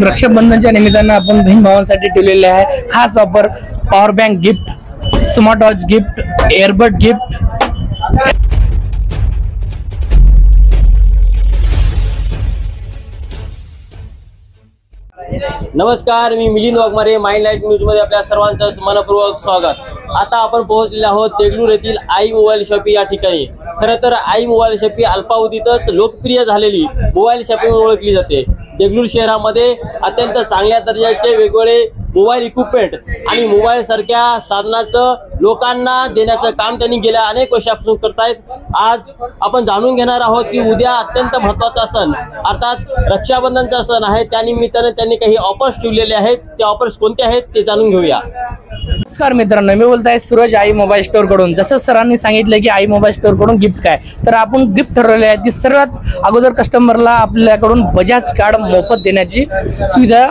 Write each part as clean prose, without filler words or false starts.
रक्षाबंधनच्या निमित्तानं आपण बहीण भावांसाठी ठेवलेले आहे खास offer. Power bank gift, smart watch gift, airbud gift. नमस्कार, मी Milind Waghmare. Mind light news मध्ये आपल्या सर्वांचं मनपूर्वक स्वागत। आता आपण पोहोचलेलो आहोत देगलूर येथील आई मोबाईल शॉपी या ठिकाणी। खरं तर आई मोबाईल शॉपी अल्पावधीतच लोकप्रिय झालेली मोबाईल शॉपी म्हणून ओळखली जाते। देगलूर शहरामध्ये अत्यंत चांगल्या दर्जाचे वेगवेगळे मोबाईल इक्विपमेंट आणि मोबाईल सारख्या साधनाचं लोकांना देण्याचं काम त्यांनी गेल्या अनेक वर्षापासून करतायत। आज आपण जाणून घेणार आहोत की उद्या अत्यंत महत्त्वाचा सण अर्थात रक्षाबंधनचा सण आहे, त्यानिमित्ताने त्यांनी काही ऑफर्स ठेवलेले आहेत। ते ऑफर्स कोणते आहेत ते जाणून घेऊया। नमस्कार मित्रांनो, मी बोलताय सूरज आई मोबाईल स्टोर कडून। जसं सरांनी सांगितलं की आई मोबाईल स्टोर कडून गिफ्ट काय, तर आपण गिफ्ट ठरवले आहे की सर्वात अगोदर कस्टमरला आपल्याकडून बजाज कार्ड मोफत देण्याची सुविधा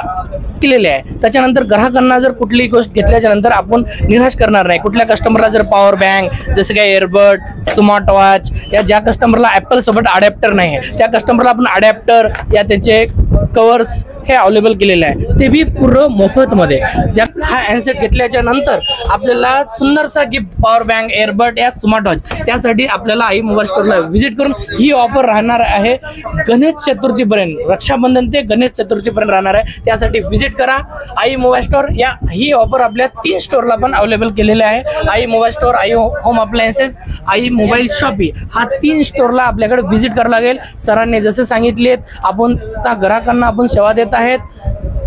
केलेली आहे। त्याच्यानंतर ग्राहकांना जर कुठलीही गोष्ट घेतल्याच्या नंतर आपण निराश करणार नाही। कुठल्या कस्टमरला जर पॉवर बँक जसं काय एअरबड, स्मार्ट वॉच या ज्या कस्टमरला ॲपल सोबत अडॅप्टर नाही आहे त्या कस्टमरला आपण अडॅप्टर या त्याचे कवर्स हे अवेलेबल केलेले आहे, ते बी पूर्ण मोफतमध्ये। हा हँडसेट घेतल्याच्या नंतर आपल्याला सुंदरसा गिफ्ट पॉवर बँक, एअरबड या स्मार्ट वॉच, त्यासाठी आपल्याला आई मोबाईल स्टोरला व्हिजिट करून ही ऑफर राहणार आहे गणेश चतुर्थीपर्यंत। रक्षाबंधन ते गणेश चतुर्थीपर्यंत राहणार आहे, त्यासाठी व्हिजिट करा आई मोबाईल स्टोर। ही ऑफर आपल्या 3 स्टोरला पण अवेलेबल केलेले आहे। Aai mobile store, Aai home appliances, Aai mobile shoppe हा 3 स्टोरला आपल्याकडे व्हिजिट करावं लागेल। सरांनी जसे सांगितले आपण त्या ग्राहकांना आपण सेवा देत आहेत।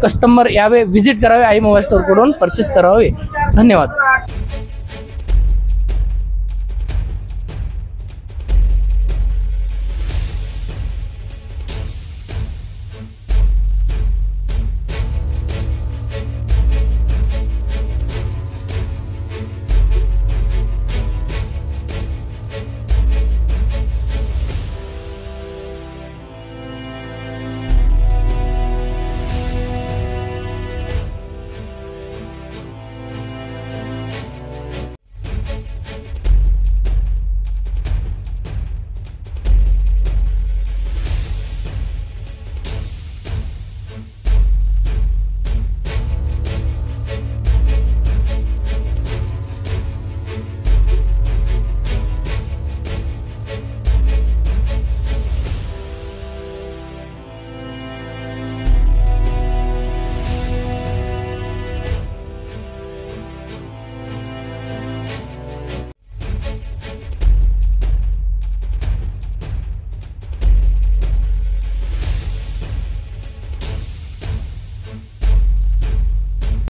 कस्टमर यावे, व्हिजिट करावे, आई मोबाईल स्टोर कडून परचेस करावे। धन्यवाद।